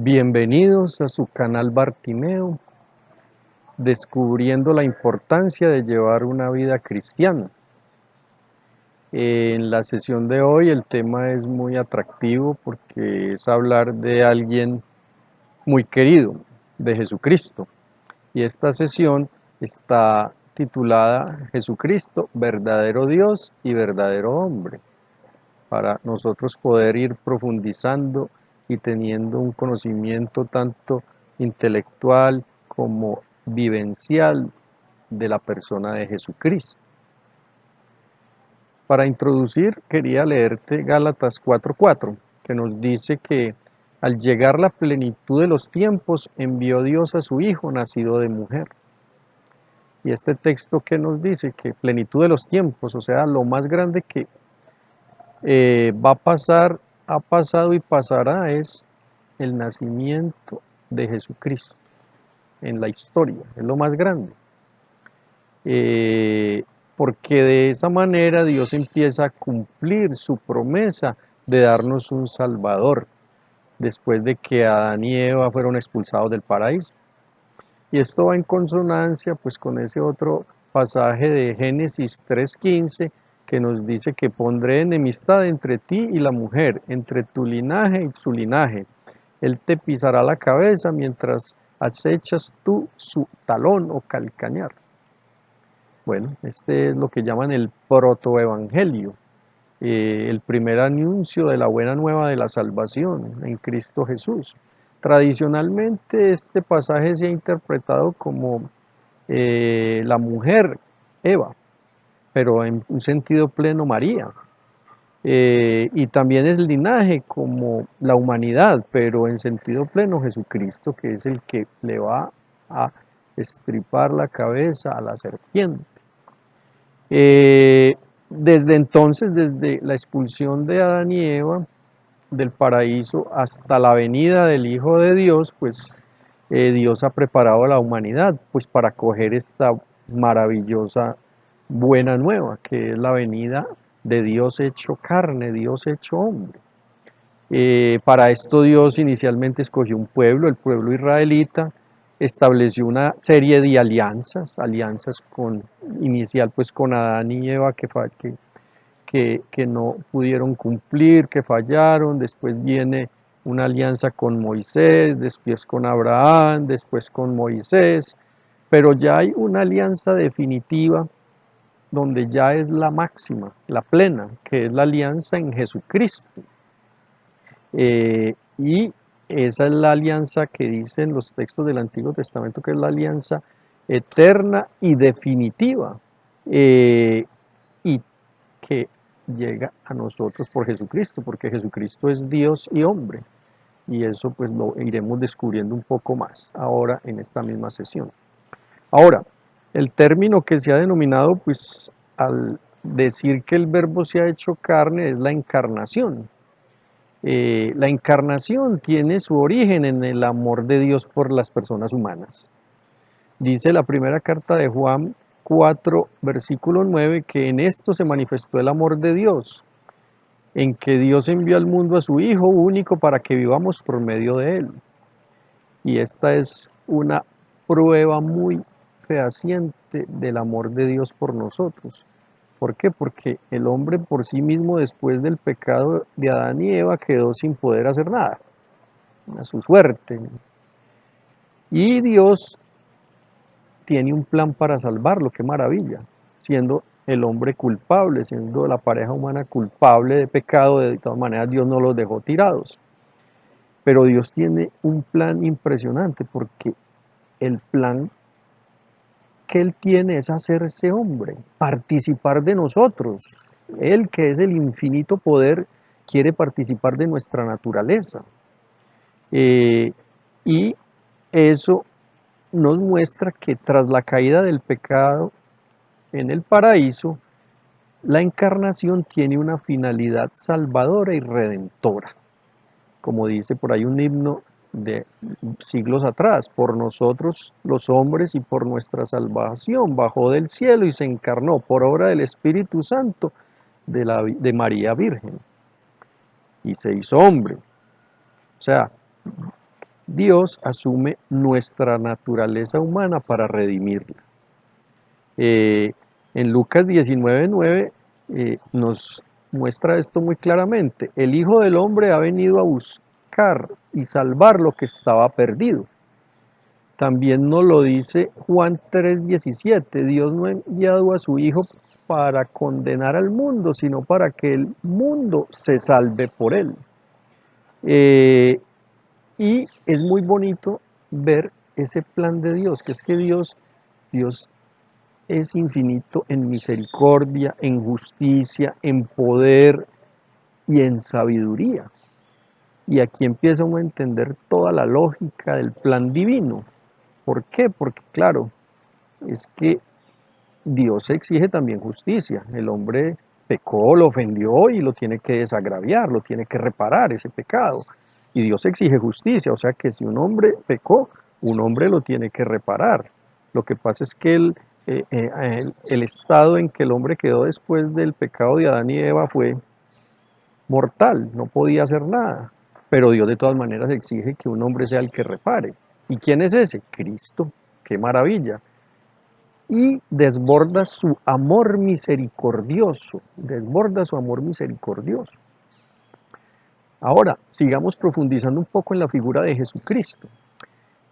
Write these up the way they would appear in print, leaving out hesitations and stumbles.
Bienvenidos a su canal Bartimeo, descubriendo la importancia de llevar una vida cristiana. En la sesión de hoy el tema es muy atractivo porque es hablar de alguien muy querido, de Jesucristo. Y esta sesión está titulada Jesucristo, verdadero Dios y verdadero hombre, para nosotros poder ir profundizando y teniendo un conocimiento tanto intelectual como vivencial de la persona de Jesucristo. Para introducir, quería leerte Gálatas 4:4, que nos dice que al llegar la plenitud de los tiempos, envió Dios a su Hijo, nacido de mujer. Y este texto que nos dice que plenitud de los tiempos, o sea, lo más grande que va a pasar, ha pasado y pasará, es el nacimiento de Jesucristo en la historia, es lo más grande. Porque de esa manera Dios empieza a cumplir su promesa de darnos un Salvador, después de que Adán y Eva fueron expulsados del paraíso. Y esto va en consonancia pues con ese otro pasaje de Génesis 3:15 que nos dice que pondré enemistad entre ti y la mujer, entre tu linaje y su linaje. Él te pisará la cabeza mientras acechas tú su talón o calcañar. Bueno, este es lo que llaman el protoevangelio, el primer anuncio de la buena nueva de la salvación en Cristo Jesús. Tradicionalmente este pasaje se ha interpretado como la mujer Eva, pero en un sentido pleno María. Y también es linaje como la humanidad, pero en sentido pleno Jesucristo, que es el que le va a estripar la cabeza a la serpiente. Desde entonces, desde la expulsión de Adán y Eva del paraíso hasta la venida del Hijo de Dios, pues Dios ha preparado a la humanidad pues para acoger esta maravillosa buena nueva, que es la venida de Dios hecho carne, Dios hecho hombre. Para esto Dios inicialmente escogió un pueblo, el pueblo israelita, estableció una serie de alianzas con, inicial pues con Adán y Eva que no pudieron cumplir, que fallaron, después viene una alianza con Moisés, después con Abraham, después con Moisés, pero ya hay una alianza definitiva donde ya es la máxima, la plena, que es la alianza en Jesucristo. Y esa es la alianza que dicen los textos del Antiguo Testamento, que es la alianza eterna y definitiva, y que llega a nosotros por Jesucristo, porque Jesucristo es Dios y hombre, y eso pues lo iremos descubriendo un poco más ahora en esta misma sesión. Ahora, el término que se ha denominado pues al decir que el verbo se ha hecho carne es la encarnación. La encarnación tiene su origen en el amor de Dios por las personas humanas. Dice la primera carta de Juan 4, versículo 9, que en esto se manifestó el amor de Dios, en que Dios envió al mundo a su Hijo único para que vivamos por medio de Él. Y esta es una prueba muy fehaciente del amor de Dios por nosotros. ¿Por qué? Porque el hombre por sí mismo, después del pecado de Adán y Eva, quedó sin poder hacer nada, a su suerte. Y Dios tiene un plan para salvarlo, qué maravilla, siendo el hombre culpable, siendo la pareja humana culpable de pecado, de todas maneras Dios no los dejó tirados. Pero Dios tiene un plan impresionante, porque el plan que Él tiene es hacerse hombre, participar de nosotros. Él, que es el infinito poder, quiere participar de nuestra naturaleza. Y eso nos muestra que tras la caída del pecado en el paraíso, la encarnación tiene una finalidad salvadora y redentora. Como dice por ahí un himno de siglos atrás, por nosotros los hombres y por nuestra salvación bajó del cielo y se encarnó por obra del Espíritu Santo de María Virgen y se hizo hombre. O sea, Dios asume nuestra naturaleza humana para redimirla. Eh, en Lucas 19:9 nos muestra esto muy claramente. El Hijo del Hombre ha venido a buscar y salvar lo que estaba perdido. También nos lo dice Juan 3:17. Dios no ha enviado a su Hijo para condenar al mundo, sino para que el mundo se salve por él. Y es muy bonito ver ese plan de Dios, que es que Dios es infinito en misericordia, en justicia, en poder y en sabiduría. Y aquí empieza uno a entender toda la lógica del plan divino. ¿Por qué? Porque claro, es que Dios exige también justicia. El hombre pecó, lo ofendió y lo tiene que desagraviar, lo tiene que reparar ese pecado. Y Dios exige justicia, o sea que si un hombre pecó, un hombre lo tiene que reparar. Lo que pasa es que el estado en que el hombre quedó después del pecado de Adán y Eva fue mortal, no podía hacer nada. Pero Dios de todas maneras exige que un hombre sea el que repare. ¿Y quién es ese? Cristo. ¡Qué maravilla! Y desborda su amor misericordioso, desborda su amor misericordioso. Ahora, sigamos profundizando un poco en la figura de Jesucristo.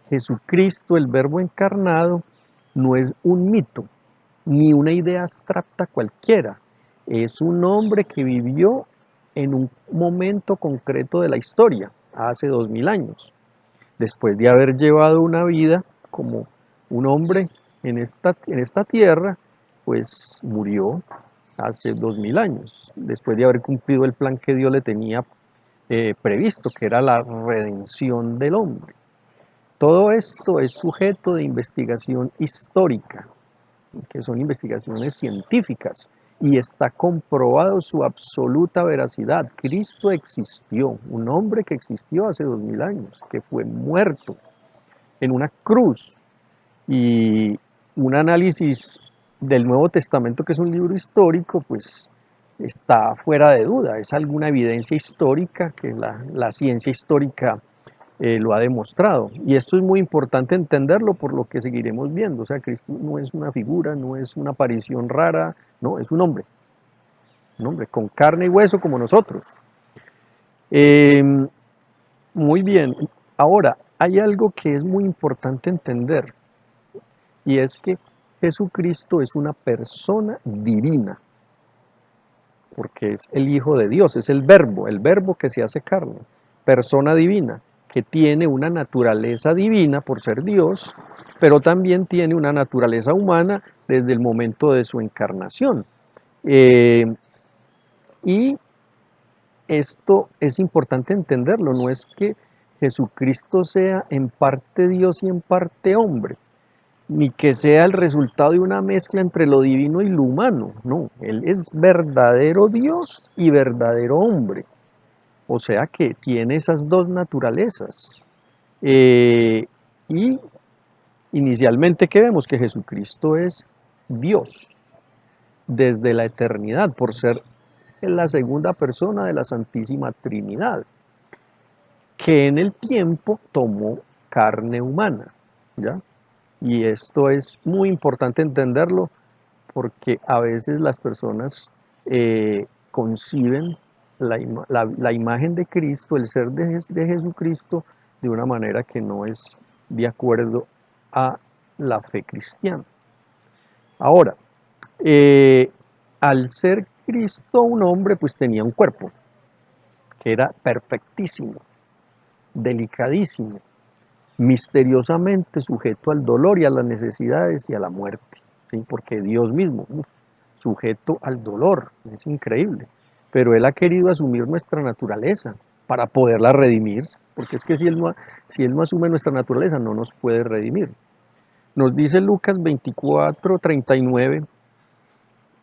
Jesucristo, el Verbo encarnado, no es un mito, ni una idea abstracta cualquiera. Es un hombre que vivió en un momento concreto de la historia, hace 2000 años, después de haber llevado una vida como un hombre en esta tierra, pues murió hace 2000 años, después de haber cumplido el plan que Dios le tenía previsto, que era la redención del hombre. Todo esto es sujeto de investigación histórica, que son investigaciones científicas, y está comprobado su absoluta veracidad. Cristo existió, un hombre que existió hace 2000 años, que fue muerto en una cruz, y un análisis del Nuevo Testamento, que es un libro histórico, pues está fuera de duda, es alguna evidencia histórica que la ciencia histórica lo ha demostrado. Y esto es muy importante entenderlo por lo que seguiremos viendo. O sea, Cristo no es una figura, no es una aparición rara, no, es un hombre con carne y hueso como nosotros. Eh, muy bien, ahora hay algo que es muy importante entender, y es que Jesucristo es una persona divina, porque es el Hijo de Dios, es el Verbo que se hace carne, persona divina, que tiene una naturaleza divina por ser Dios, pero también tiene una naturaleza humana desde el momento de su encarnación. Eh, y esto es importante entenderlo, no es que Jesucristo sea en parte Dios y en parte hombre, ni que sea el resultado de una mezcla entre lo divino y lo humano. No, Él es verdadero Dios y verdadero hombre. O sea que tiene esas dos naturalezas. Y inicialmente, ¿qué vemos? Que Jesucristo es Dios desde la eternidad, por ser la segunda persona de la Santísima Trinidad, que en el tiempo tomó carne humana, ¿ya? Y esto es muy importante entenderlo porque a veces las personas conciben la imagen de Cristo, el ser de Jesucristo, de una manera que no es de acuerdo a la fe cristiana. Ahora, eh, al ser Cristo un hombre, pues tenía un cuerpo que era perfectísimo, delicadísimo, misteriosamente sujeto al dolor y a las necesidades y a la muerte, ¿sí? Porque Dios mismo, sujeto al dolor, es increíble, pero Él ha querido asumir nuestra naturaleza para poderla redimir, porque es que si él no asume nuestra naturaleza no nos puede redimir. Nos dice Lucas 24:39,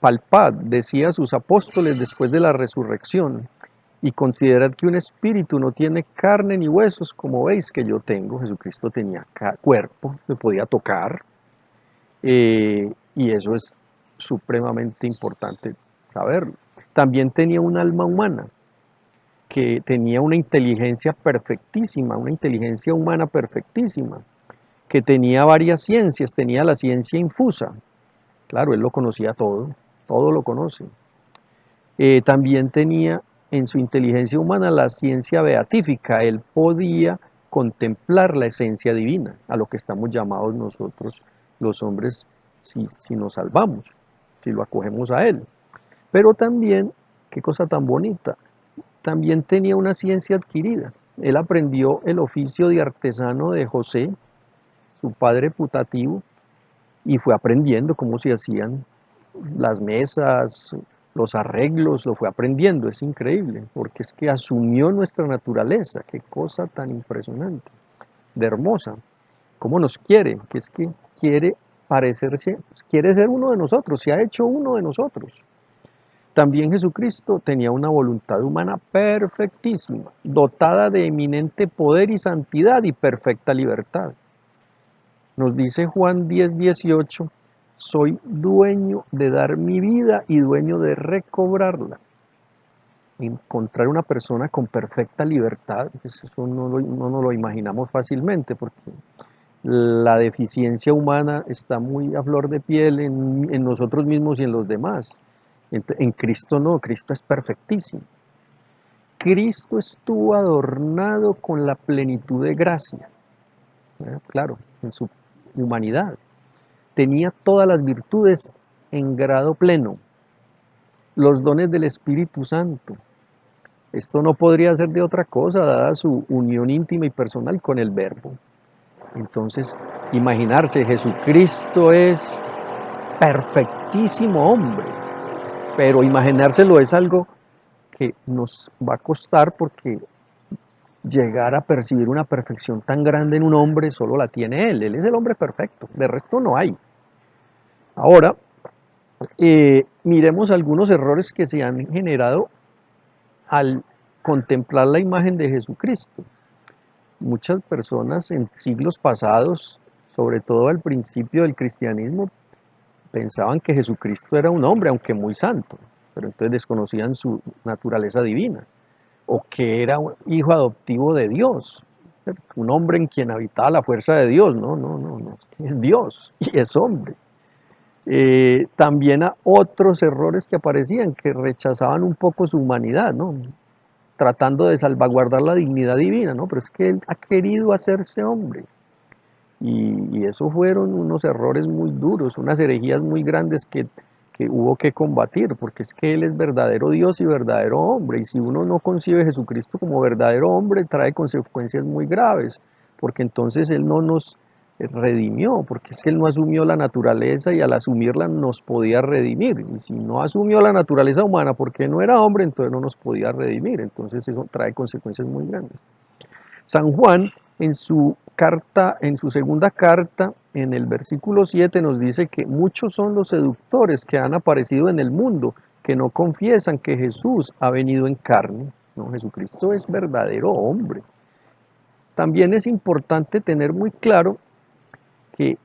palpad, decía a sus apóstoles después de la resurrección, y considerad que un espíritu no tiene carne ni huesos, como veis que yo tengo. Jesucristo tenía cuerpo, se podía tocar, y eso es supremamente importante saberlo. También tenía un alma humana, que tenía una inteligencia perfectísima, una inteligencia humana perfectísima, que tenía varias ciencias, tenía la ciencia infusa. Claro, él lo conocía todo lo conoce. También tenía en su inteligencia humana la ciencia beatífica, él podía contemplar la esencia divina, a lo que estamos llamados nosotros los hombres si nos salvamos, si lo acogemos a él. Pero también, qué cosa tan bonita, también tenía una ciencia adquirida. Él aprendió el oficio de artesano de José, su padre putativo, y fue aprendiendo cómo se hacían las mesas, los arreglos, lo fue aprendiendo, es increíble, porque es que asumió nuestra naturaleza, qué cosa tan impresionante, de hermosa, cómo nos quiere, que es que quiere parecerse, quiere ser uno de nosotros, se ha hecho uno de nosotros. También Jesucristo tenía una voluntad humana perfectísima, dotada de eminente poder y santidad y perfecta libertad. Nos dice Juan 10:18, soy dueño de dar mi vida y dueño de recobrarla. Encontrar una persona con perfecta libertad, pues eso no nos lo imaginamos fácilmente, porque la deficiencia humana está muy a flor de piel en nosotros mismos y en los demás. En Cristo no, Cristo es perfectísimo. Cristo estuvo adornado con la plenitud de gracia, claro, en su humanidad. Tenía todas las virtudes en grado pleno, los dones del Espíritu Santo. Esto no podría ser de otra cosa, dada su unión íntima y personal con el Verbo. Entonces, imaginarse, Jesucristo es perfectísimo hombre, pero imaginárselo es algo que nos va a costar, porque llegar a percibir una perfección tan grande en un hombre solo la tiene él es el hombre perfecto, de resto no hay. Ahora, miremos algunos errores que se han generado al contemplar la imagen de Jesucristo. Muchas personas en siglos pasados, sobre todo al principio del cristianismo, pensaban que Jesucristo era un hombre, aunque muy santo, pero entonces desconocían su naturaleza divina, o que era un hijo adoptivo de Dios, un hombre en quien habitaba la fuerza de Dios. No, es Dios y es hombre. También a otros errores que aparecían, que rechazaban un poco su humanidad, ¿no? Tratando de salvaguardar la dignidad divina, ¿no? Pero es que él ha querido hacerse hombre. Y eso fueron unos errores muy duros, unas herejías muy grandes que hubo que combatir, porque es que Él es verdadero Dios y verdadero hombre, y si uno no concibe a Jesucristo como verdadero hombre, trae consecuencias muy graves, porque entonces Él no nos redimió, porque es que Él no asumió la naturaleza, y al asumirla nos podía redimir, y si no asumió la naturaleza humana porque no era hombre, entonces no nos podía redimir, entonces eso trae consecuencias muy grandes. San Juan, en su carta, en su segunda carta, en el versículo 7, nos dice que muchos son los seductores que han aparecido en el mundo, que no confiesan que Jesús ha venido en carne. No, Jesucristo es verdadero hombre. También es importante tener muy claro que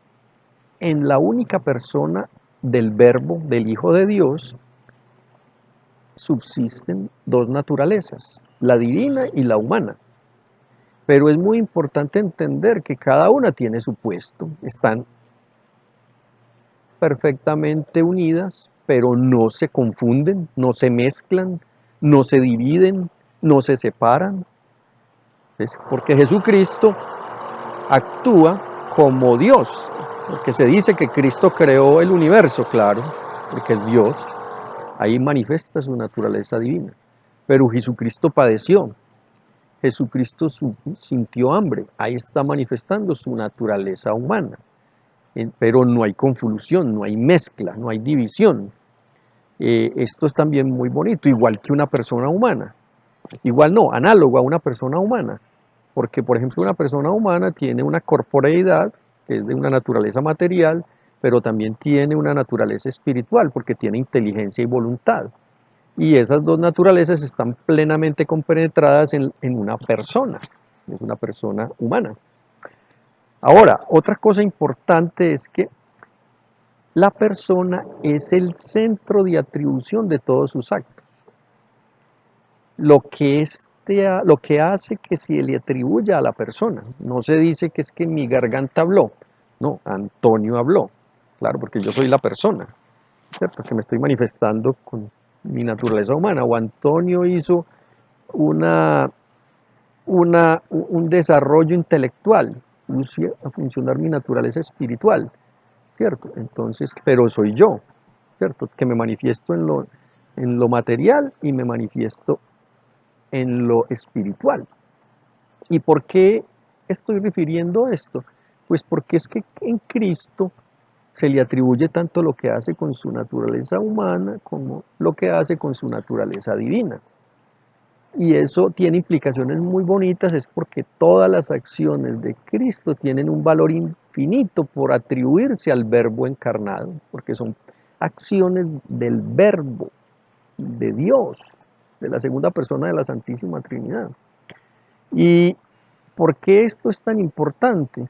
en la única persona del Verbo, del Hijo de Dios, subsisten dos naturalezas, la divina y la humana. Pero es muy importante entender que cada una tiene su puesto, están perfectamente unidas, pero no se confunden, no se mezclan, no se dividen, no se separan. Es porque Jesucristo actúa como Dios, porque se dice que Cristo creó el universo, claro, porque es Dios, ahí manifiesta su naturaleza divina. Pero Jesucristo padeció, Jesucristo sintió hambre, ahí está manifestando su naturaleza humana, pero no hay confusión, no hay mezcla, no hay división. Esto es también muy bonito, igual que una persona humana, igual no, análogo a una persona humana, porque por ejemplo una persona humana tiene una corporeidad, que es de una naturaleza material, pero también tiene una naturaleza espiritual, porque tiene inteligencia y voluntad. Y esas dos naturalezas están plenamente compenetradas en una persona, es una persona humana. Ahora, otra cosa importante es que la persona es el centro de atribución de todos sus actos. Lo que lo que hace que se le atribuya a la persona. No se dice que es que mi garganta habló, no, Antonio habló, claro, porque yo soy la persona, ¿cierto? Que me estoy manifestando con mi naturaleza humana, o Antonio hizo un desarrollo intelectual, puse a funcionar mi naturaleza espiritual, ¿cierto? Entonces, pero soy yo, ¿cierto? Que me manifiesto en lo material y me manifiesto en lo espiritual. ¿Y por qué estoy refiriendo esto? Pues porque es que en Cristo se le atribuye tanto lo que hace con su naturaleza humana como lo que hace con su naturaleza divina. Y eso tiene implicaciones muy bonitas, es porque todas las acciones de Cristo tienen un valor infinito por atribuirse al Verbo encarnado, porque son acciones del Verbo, de Dios, de la segunda persona de la Santísima Trinidad. ¿Y por qué esto es tan importante?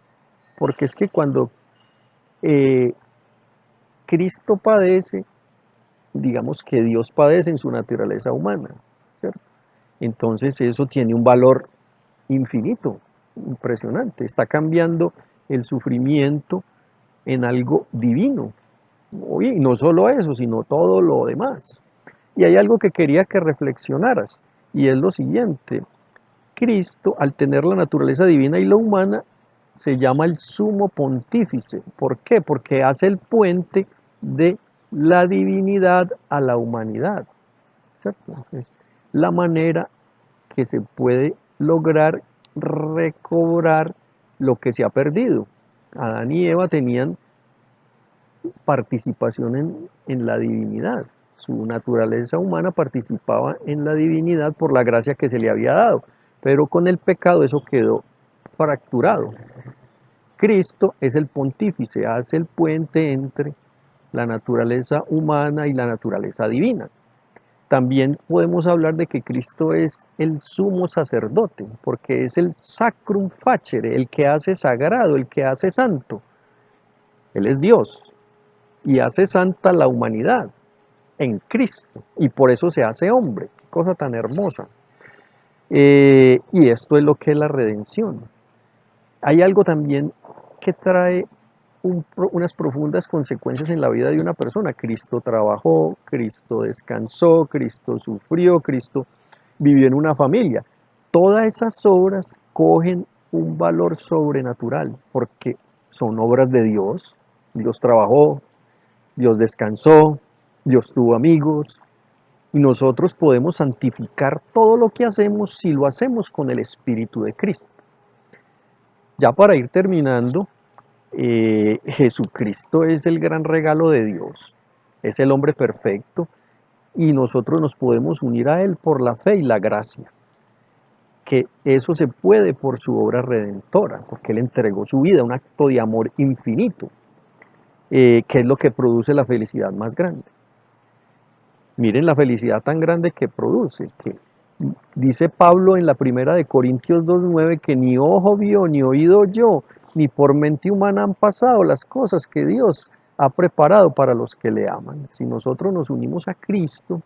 Porque es que cuando Cristo padece, digamos que Dios padece en su naturaleza humana, ¿cierto? Entonces eso tiene un valor infinito, impresionante. Está cambiando el sufrimiento en algo divino. Y no solo eso, sino todo lo demás. Y hay algo que quería que reflexionaras, y es lo siguiente. Cristo, al tener la naturaleza divina y la humana, se llama el sumo pontífice. ¿Por qué? Porque hace el puente de la divinidad a la humanidad, ¿cierto? Es la manera que se puede lograr recobrar lo que se ha perdido. Adán y Eva tenían participación en la divinidad. Su naturaleza humana participaba en la divinidad por la gracia que se le había dado, pero con el pecado eso quedó fracturado. Cristo es el pontífice, hace el puente entre la naturaleza humana y la naturaleza divina. También podemos hablar de que Cristo es el sumo sacerdote, porque es el sacrum facere, el que hace sagrado, el que hace santo. Él es Dios y hace santa la humanidad en Cristo, y por eso se hace hombre. Qué cosa tan hermosa. Y esto es lo que es la redención. Hay algo también que trae unas profundas consecuencias en la vida de una persona. Cristo trabajó, Cristo descansó, Cristo sufrió, Cristo vivió en una familia. Todas esas obras cogen un valor sobrenatural porque son obras de Dios. Dios trabajó, Dios descansó, Dios tuvo amigos, y nosotros podemos santificar todo lo que hacemos si lo hacemos con el Espíritu de Cristo. Ya para ir terminando, Jesucristo es el gran regalo de Dios, es el hombre perfecto y nosotros nos podemos unir a Él por la fe y la gracia, que eso se puede por su obra redentora, porque Él entregó su vida, un acto de amor infinito, que es lo que produce la felicidad más grande. Miren la felicidad tan grande que produce, que dice Pablo en la primera de Corintios 2:9 que ni ojo vio, ni oído oyó, ni por mente humana han pasado las cosas que Dios ha preparado para los que le aman. Si nosotros nos unimos a Cristo,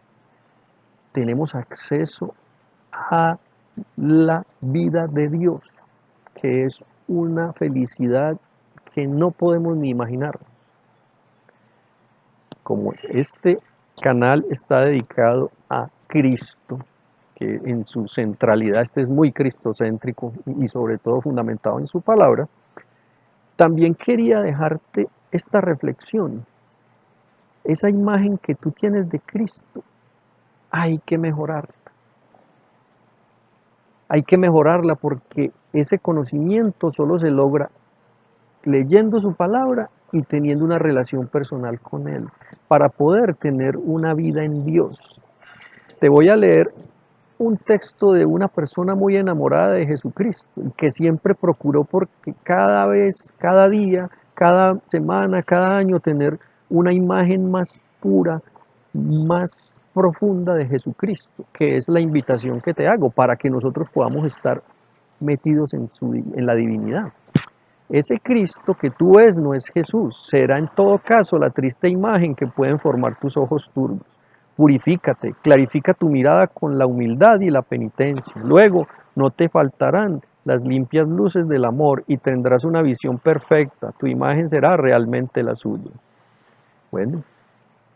tenemos acceso a la vida de Dios, que es una felicidad que no podemos ni imaginar. Como este canal está dedicado a Cristo, que en su centralidad este es muy cristocéntrico y sobre todo fundamentado en su palabra, también quería dejarte esta reflexión. Esa imagen que tú tienes de Cristo, hay que mejorarla. Hay que mejorarla porque ese conocimiento solo se logra leyendo su palabra y teniendo una relación personal con Él, para poder tener una vida en Dios. Te voy a leer un texto de una persona muy enamorada de Jesucristo, y que siempre procuró porque cada vez, cada día, cada semana, cada año tener una imagen más pura, más profunda de Jesucristo, que es la invitación que te hago para que nosotros podamos estar metidos en la divinidad. Ese Cristo que tú ves no es Jesús, será en todo caso la triste imagen que pueden formar tus ojos turbios, Purifícate, clarifica tu mirada con la humildad y la penitencia. Luego no te faltarán las limpias luces del amor y tendrás una visión perfecta. Tu imagen será realmente la suya. Bueno,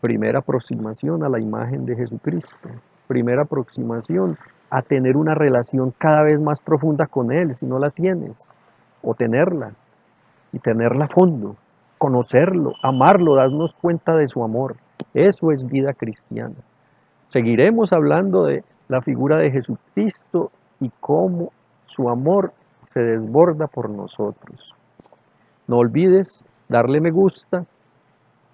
primera aproximación a la imagen de Jesucristo. Primera aproximación a tener una relación cada vez más profunda con Él, si no la tienes, o tenerla, y tenerla a fondo, conocerlo, amarlo, darnos cuenta de su amor. Eso es vida cristiana. Seguiremos hablando de la figura de Jesucristo y cómo su amor se desborda por nosotros. No olvides darle me gusta,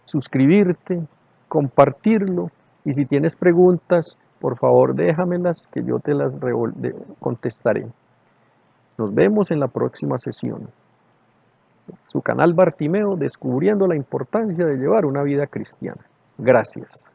suscribirte, compartirlo y si tienes preguntas, por favor déjamelas que yo te las contestaré. Nos vemos en la próxima sesión. Su canal Bartimeo, descubriendo la importancia de llevar una vida cristiana. Gracias.